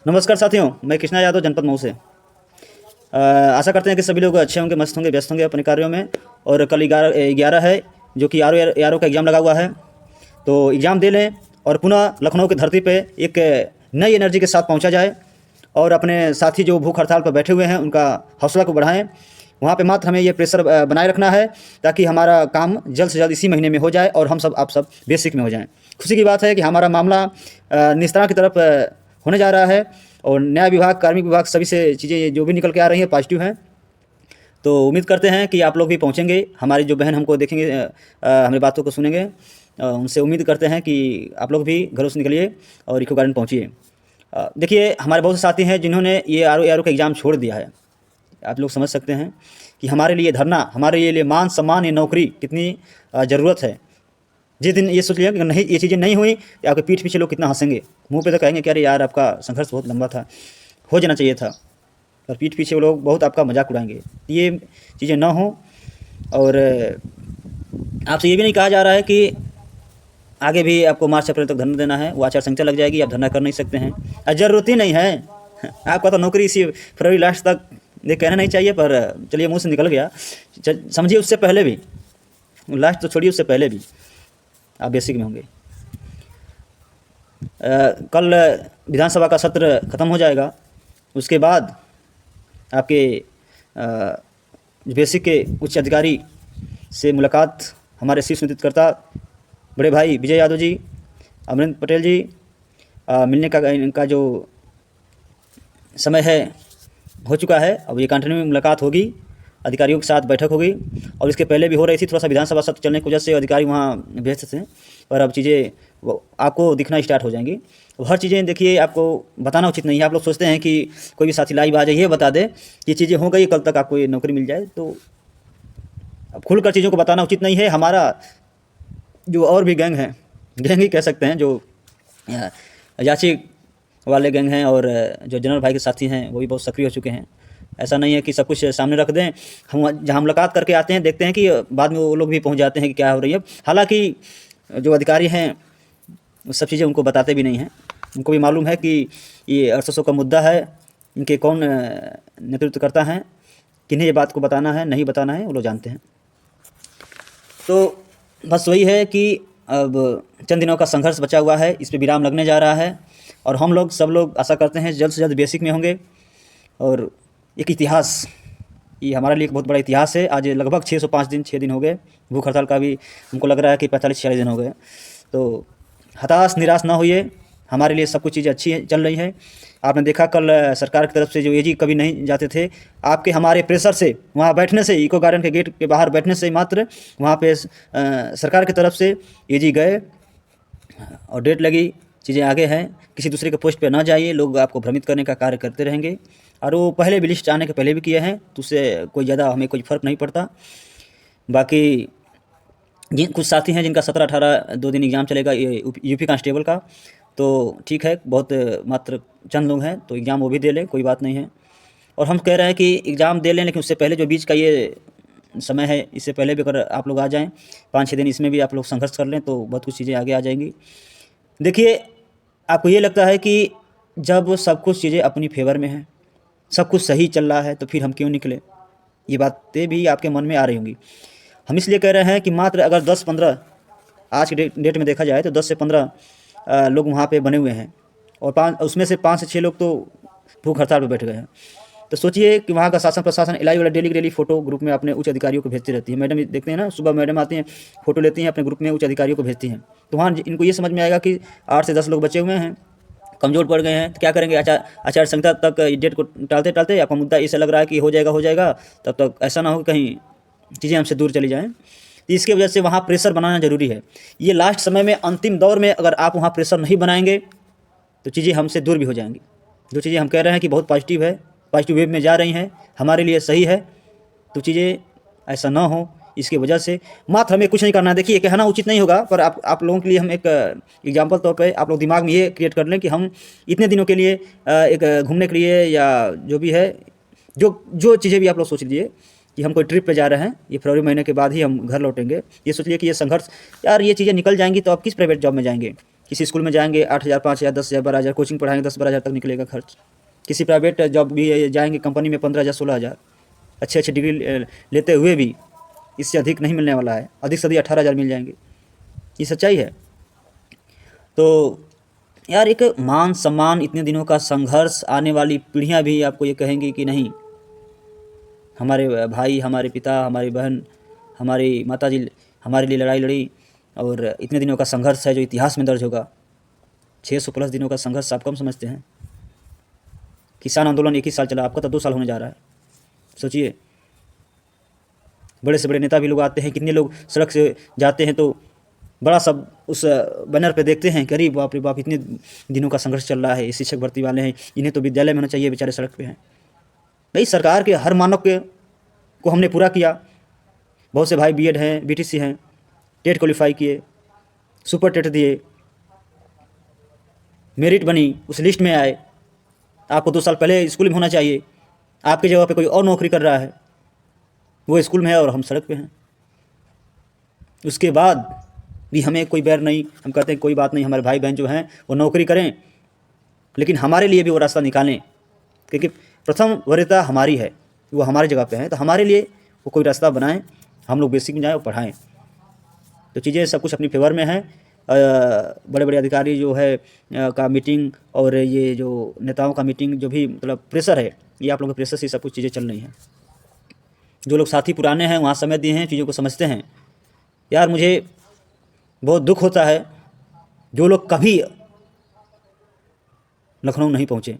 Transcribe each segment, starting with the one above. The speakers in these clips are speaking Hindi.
नमस्कार साथियों, मैं कृष्णा यादव जनपद मऊ से। आशा करते हैं कि सभी लोग अच्छे होंगे, मस्त होंगे, व्यस्त होंगे अपने कार्यों में। और कल 11 है, जो कि आर ओ का एग्ज़ाम लगा हुआ है, तो एग्ज़ाम दे लें और पुनः लखनऊ की धरती पे एक नई एनर्जी के साथ पहुंचा जाए और अपने साथी जो भूख हड़ताल पर बैठे हुए हैं उनका हौसला को बढ़ाएं। वहाँ पे मात्र हमें ये प्रेशर बनाए रखना है ताकि हमारा काम जल्द से जल्द इसी महीने में हो जाए और हम सब आप सब बेसिक में हो जाएं। खुशी की बात है कि हमारा मामला निस्तारण की तरफ होने जा रहा है और न्याय विभाग, कार्मिक विभाग, सभी से चीज़ें जो भी निकल के आ रही हैं पॉजिटिव हैं। तो उम्मीद करते हैं कि आप लोग भी पहुँचेंगे, हमारी जो बहन हमको देखेंगे, हमारी बातों को सुनेंगे। उनसे उम्मीद करते हैं कि आप लोग भी घरों से निकलिए और इको गार्डन पहुँचिए। देखिए, हमारे बहुत से साथी हैं जिन्होंने ये आर ओ का एग्ज़ाम छोड़ दिया है। आप लोग समझ सकते हैं कि हमारे लिए धरना, हमारे लिए मान सम्मान, ये नौकरी कितनी ज़रूरत है। जिस दिन ये सोच लिया कि नहीं, ये चीज़ें नहीं हुई, तो आपके पीठ पीछे लोग कितना हंसेंगे, मुंह पे तो कहेंगे कि अरे यार, आपका संघर्ष बहुत लंबा था, हो जाना चाहिए था, और पीठ पीछे वो लोग बहुत आपका मजाक उड़ाएंगे। ये चीज़ें ना हो। और आपसे ये भी नहीं कहा जा रहा है कि आगे भी आपको मार्च अप्रैल तक धरना देना है, वो आचार संहिता लग जाएगी, आप धरना कर नहीं सकते हैं, ज़रूरत ही नहीं है। आपका तो नौकरी इसी फरवरी लास्ट तक, ये कहना नहीं चाहिए पर चलिए मुँह से निकल गया। समझिए उससे पहले भी, लास्ट तो छोड़िए, उससे पहले भी आप बेसिक में होंगे। कल विधानसभा का सत्र ख़त्म हो जाएगा, उसके बाद आपके बेसिक के उच्च अधिकारी से मुलाकात हमारे शीर्ष नेतृत्वकर्ता बड़े भाई विजय यादव जी, अमरिंदर पटेल जी, मिलने का इनका जो समय है हो चुका है। अब ये कंटिन्यू में मुलाकात होगी, अधिकारियों के साथ बैठक होगी, और इसके पहले भी हो रही थी। थोड़ा सा विधानसभा सत्र चलने की वजह से अधिकारी वहाँ व्यस्त थे, पर अब चीज़ें आपको दिखना स्टार्ट हो जाएंगी। तो हर चीज़ें देखिए, आपको बताना उचित नहीं है। आप लोग सोचते हैं कि कोई भी साथी लाइव आ जाए, ये बता दे कि चीज़ें हो गई, कल तक आपको ये नौकरी मिल जाए, तो अब खुलकर चीज़ों को बताना उचित नहीं है। हमारा जो और भी गैंग हैं, गैंग ही कह सकते हैं, जो याची वाले गैंग हैं और जो जनरल भाई के साथी हैं, वो भी बहुत सक्रिय हो चुके हैं। ऐसा नहीं है कि सब कुछ सामने रख दें। हम जहाँ मुलाकात करके आते हैं, देखते हैं कि बाद में वो लोग भी पहुँच जाते हैं कि क्या हो रही है। हालांकि जो अधिकारी हैं सब चीज़ें उनको बताते भी नहीं हैं। उनको भी मालूम है कि ये 800 का मुद्दा है, इनके कौन नेतृत्व करता है, किन्हें ये बात को बताना है, नहीं बताना है, वो लोग जानते हैं। तो बस वही है कि अब चंद दिनों का संघर्ष बचा हुआ है, इस पर विराम लगने जा रहा है और हम लोग सब लोग आशा करते हैं जल्द से जल्द बेसिक में होंगे। और एक इतिहास, ये हमारे लिए एक बहुत बड़ा इतिहास है। आज लगभग 6 दिन हो गए, भूख हड़ताल का भी हमको लग रहा है कि 45-46 दिन हो गए। तो हताश निराश ना होइए, हमारे लिए सब कुछ चीज़ें अच्छी चल रही है। आपने देखा कल सरकार की तरफ से जो एजी कभी नहीं जाते थे, आपके हमारे प्रेशर से, वहाँ बैठने से, इको गार्डन के गेट के बाहर बैठने से मात्र वहाँ पे सरकार की तरफ से एजी गए और डेट लगी, चीज़ें आगे हैं। किसी दूसरे के पोस्ट पे ना जाइए, लोग आपको भ्रमित करने का कार्य करते रहेंगे, और वो पहले भी लिस्ट आने के पहले भी किए हैं, तो उससे कोई ज़्यादा हमें कोई फ़र्क नहीं पड़ता। बाकी जिन कुछ साथी हैं जिनका 17-18 2 दिन एग्ज़ाम चलेगा, ये यूपी कांस्टेबल का, तो ठीक है, बहुत मात्र चंद लोग हैं, तो एग्ज़ाम वो भी दे लें, कोई बात नहीं है। और हम कह रहे हैं कि एग्ज़ाम दे लें, लेकिन उससे पहले जो बीच का ये समय है, इससे पहले भी अगर आप लोग आ जाएँ 5-6 दिन, इसमें भी आप लोग संघर्ष कर लें, तो बहुत कुछ चीज़ें आगे आ जाएंगी। देखिए, आपको ये लगता है कि जब सब कुछ चीज़ें अपनी फेवर में हैं, सब कुछ सही चल रहा है, तो फिर हम क्यों निकले, ये बातें भी आपके मन में आ रही होंगी। हम इसलिए कह रहे हैं कि मात्र अगर 10-15 आज की डेट में देखा जाए तो 10 से 15 लोग वहाँ पे बने हुए हैं, और उसमें से 5 से 6 लोग तो भूख हड़ताल पर बैठ गए हैं। तो सोचिए कि वहाँ का शासन प्रशासन इलाही वाला डेली की डेली फ़ोटो ग्रुप में अपने उच्च अधिकारियों को भेजती रहती है। मैडम देखते हैं ना, सुबह मैडम आती हैं, फ़ोटो लेती हैं, अपने ग्रुप में उच्च अधिकारियों को भेजती हैं। तो वहाँ इनको ये समझ में आएगा कि 8 से 10 लोग बचे हुए हैं, कमज़ोर पड़ गए हैं, तो क्या करेंगे, आचार संहिता तक डेट को टालते टालते, आपका मुद्दा ऐसा लग रहा है कि हो जाएगा, तब तक ऐसा ना हो कहीं चीज़ें हमसे दूर चली जाएँ। तो इसकी वजह से वहाँ प्रेशर बनाना ज़रूरी है। ये लास्ट समय में, अंतिम दौर में अगर आप वहाँ प्रेशर नहीं बनाएंगे तो चीज़ें हमसे दूर भी हो जाएंगी। जो चीज़ें हम कह रहे हैं कि बहुत पॉजिटिव है, पॉजिटिव वेव में जा रही हैं, हमारे लिए सही है, तो चीज़ें ऐसा ना हो, इसकी वजह से मात्र हमें कुछ नहीं करना है। देखिए, कहना उचित नहीं होगा, पर आप लोगों के लिए हम एक एग्जाम्पल तौर पे आप लोग दिमाग में ये क्रिएट कर लें कि हम इतने दिनों के लिए एक घूमने के लिए, या जो भी है, जो चीज़ें भी आप लोग सोच लीजिए कि हम कोई ट्रिप पे जा रहे हैं, ये फरवरी महीने के बाद ही हम घर लौटेंगे। ये सोच लिए कि ये संघर्ष, यार ये चीज़ें निकल जाएंगी तो आप किस प्राइवेट जॉब में जाएंगे, किसी स्कूल में जाएंगे 8,000, 5,000, 10,000, 12,000, कोचिंग पढ़ाएंगे 10-12,000 तक निकलेगा खर्च। किसी प्राइवेट जॉब भी जाएंगे कंपनी में 15,000, 16,000, अच्छी अच्छी डिग्री लेते हुए भी इससे अधिक नहीं मिलने वाला है। अधिक से अधिक 18,000 मिल जाएंगे। ये सच्चाई है। तो यार एक मान सम्मान, इतने दिनों का संघर्ष, आने वाली पीढ़ियाँ भी आपको ये कहेंगी कि नहीं, हमारे भाई, हमारे पिता, हमारी बहन, हमारी माताजी हमारे लिए लड़ाई लड़ी, और इतने दिनों का संघर्ष है जो इतिहास में दर्ज होगा। 600 प्लस दिनों का संघर्ष आप कम समझते हैं। किसान आंदोलन 1 ही साल चला, आपका तो 2 साल होने जा रहा है। सोचिए, बड़े से बड़े नेता भी लोग आते हैं, कितने लोग सड़क से जाते हैं तो बड़ा सब उस बैनर पे देखते हैं कि अरे बाप रे बाप, इतने दिनों का संघर्ष चल रहा है, ये शिक्षक भर्ती वाले हैं, इन्हें तो विद्यालय में होना चाहिए, बेचारे सड़क पे हैं। भाई सरकार के हर मानक को हमने पूरा किया। बहुत से भाई बीएड हैं, बीटीसी हैं, टेट क्वालिफाई किए, सुपर टेट दिए, मेरिट बनी, उस लिस्ट में आए। आपको 2 साल पहले स्कूल में होना चाहिए, आपकी जगह पे कोई और नौकरी कर रहा है, वो स्कूल में है और हम सड़क पे हैं। उसके बाद भी हमें कोई बैर नहीं, हम कहते हैं कोई बात नहीं, हमारे भाई बहन जो हैं वो नौकरी करें, लेकिन हमारे लिए भी वो रास्ता निकालें, क्योंकि प्रथम वरीयता हमारी है, वो हमारी जगह पे है, तो हमारे लिए वो कोई रास्ता बनाएं, हम लोग बेसिक में जाएँ और पढ़ाएँ। तो चीज़ें सब कुछ अपनी फेवर में है। बड़े बड़े अधिकारी जो है का मीटिंग, और ये जो नेताओं का मीटिंग, जो भी मतलब प्रेशर है, ये आप लोगों के प्रेशर से सब कुछ चीज़ें चल रही हैं। जो लोग साथी पुराने हैं, वहाँ समय दिए हैं, चीज़ों को समझते हैं। यार मुझे बहुत दुख होता है जो लोग कभी लखनऊ नहीं पहुँचे।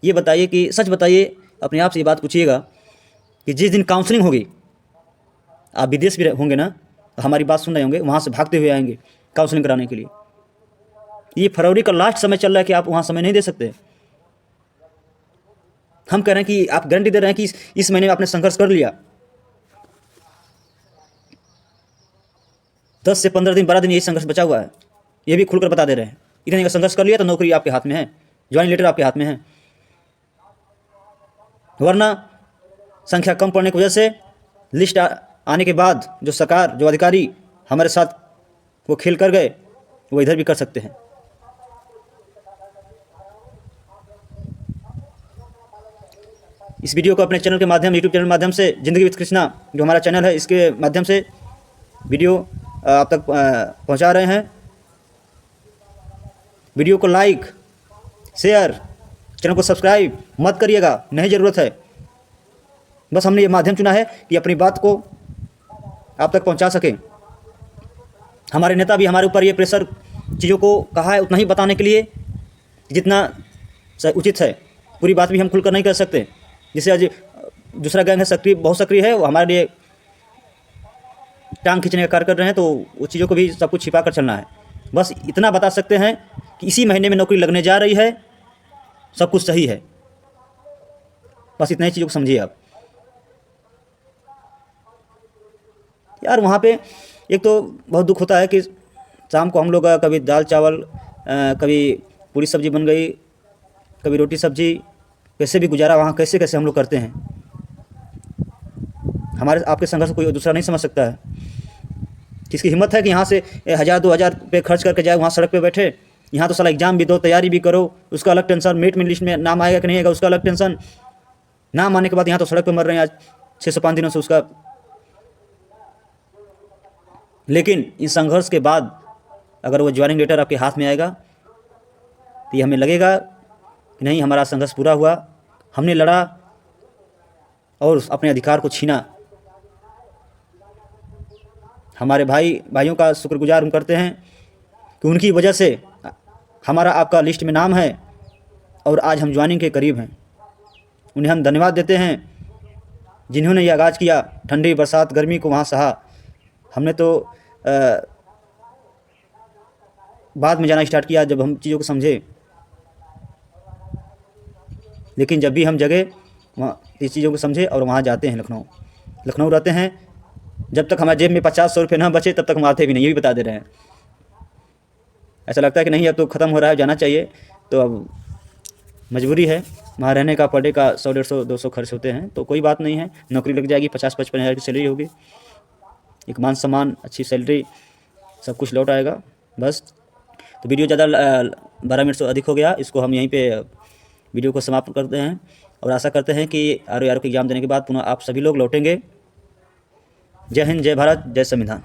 ये बताइए कि सच बताइए, अपने आप से ये बात पूछिएगा कि जिस दिन काउंसलिंग होगी, आप विदेश भी होंगे ना, हमारी बात सुन रहे होंगे, वहाँ से भागते हुए आएंगे काउंसलिंग कराने के लिए। ये फरवरी का लास्ट समय चल रहा है कि आप वहाँ समय नहीं दे सकते। हम कह रहे हैं कि आप गारंटी दे रहे हैं कि इस महीने में आपने संघर्ष कर लिया, 10 से 15 दिन, 12 दिन यही संघर्ष बचा हुआ है, ये भी खुलकर बता दे रहे हैं। इतने का संघर्ष कर लिया तो नौकरी आपके हाथ में है, ज्वाइनिंग लेटर आपके हाथ में है। वरना संख्या कम पड़ने की वजह से लिस्ट आने के बाद जो सरकार, जो अधिकारी हमारे साथ वो खेल कर गए, वो इधर भी कर सकते हैं। इस वीडियो को अपने चैनल के माध्यम, यूट्यूब चैनल के माध्यम से, जिंदगी विद कृष्णा जो हमारा चैनल है, इसके माध्यम से वीडियो आप तक पहुंचा रहे हैं। वीडियो को लाइक, शेयर, चैनल को सब्सक्राइब मत करिएगा, नहीं ज़रूरत है। बस हमने ये माध्यम चुना है कि अपनी बात को आप तक पहुंचा सकें। हमारे नेता भी हमारे ऊपर ये प्रेशर चीज़ों को कहा है उतना ही बताने के लिए जितना उचित है। पूरी बात भी हम खुलकर नहीं कर सकते। जैसे आज दूसरा गैंग है, सक्रिय, बहुत सक्रिय है, वो हमारे लिए टांग खींचने का कार्य कर रहे हैं, तो उस चीज़ों को भी सब कुछ छिपा कर चलना है। बस इतना बता सकते हैं कि इसी महीने में नौकरी लगने जा रही है, सब कुछ सही है। बस इतना ही चीज़ों को समझिए आप। यार वहाँ पे एक तो बहुत दुख होता है कि शाम को हम लोग कभी दाल चावल, कभी पूरी सब्जी बन गई, कभी रोटी सब्जी, कैसे भी गुजारा वहाँ कैसे कैसे हम लोग करते हैं। हमारे आपके संघर्ष को कोई दूसरा नहीं समझ सकता है। किसकी हिम्मत है कि यहाँ से 1,000-2,000 रुपये खर्च करके जाए, वहाँ सड़क पे बैठे। यहाँ तो साला एग्जाम भी दो, तैयारी भी करो, उसका अलग टेंशन, मेरिट में लिस्ट में नाम आएगा कि नहीं आएगा उसका अलग टेंशन, नाम आने के बाद यहाँ तो सड़क पे मर रहे हैं आज 605 दिनों से उसका। लेकिन इस संघर्ष के बाद अगर वो ज्वाइनिंग लेटर आपके हाथ में आएगा तो ये हमें लगेगा कि नहीं, हमारा संघर्ष पूरा हुआ, हमने लड़ा और अपने अधिकार को छीना। हमारे भाइयों का शुक्रगुजार हम करते हैं कि उनकी वजह से हमारा आपका लिस्ट में नाम है और आज हम ज्वाइनिंग के करीब हैं। उन्हें हम धन्यवाद देते हैं जिन्होंने ये आगाज़ किया, ठंडी बरसात गर्मी को वहाँ सहा। हमने तो बाद में जाना स्टार्ट किया जब हम चीज़ों को समझे, लेकिन जब भी हम जगे वहाँ इस चीज़ों को समझे और वहाँ जाते हैं। लखनऊ रहते हैं, जब तक हमारे जेब में 50-100 रुपये ना बचे तब तक हम आते भी नहीं, ये भी बता दे रहे हैं। ऐसा लगता है कि नहीं अब तो ख़त्म हो रहा है, जाना चाहिए, तो अब मजबूरी है। वहाँ रहने का पर डे का 100-150-200 खर्च होते हैं, तो कोई बात नहीं है, नौकरी लग जाएगी, 50-55 हज़ार की सैलरी होगी, एक मान सम्मान, अच्छी सैलरी, सब कुछ लौट आएगा। बस तो वीडियो ज़्यादा 12 मिनट से अधिक हो गया, इसको हम यहीं पे वीडियो को समाप्त करते हैं और आशा करते हैं कि RO के एग्ज़ाम देने के बाद पुनः आप सभी लोग लौटेंगे। जय हिंद, जय भारत, जय संविधान।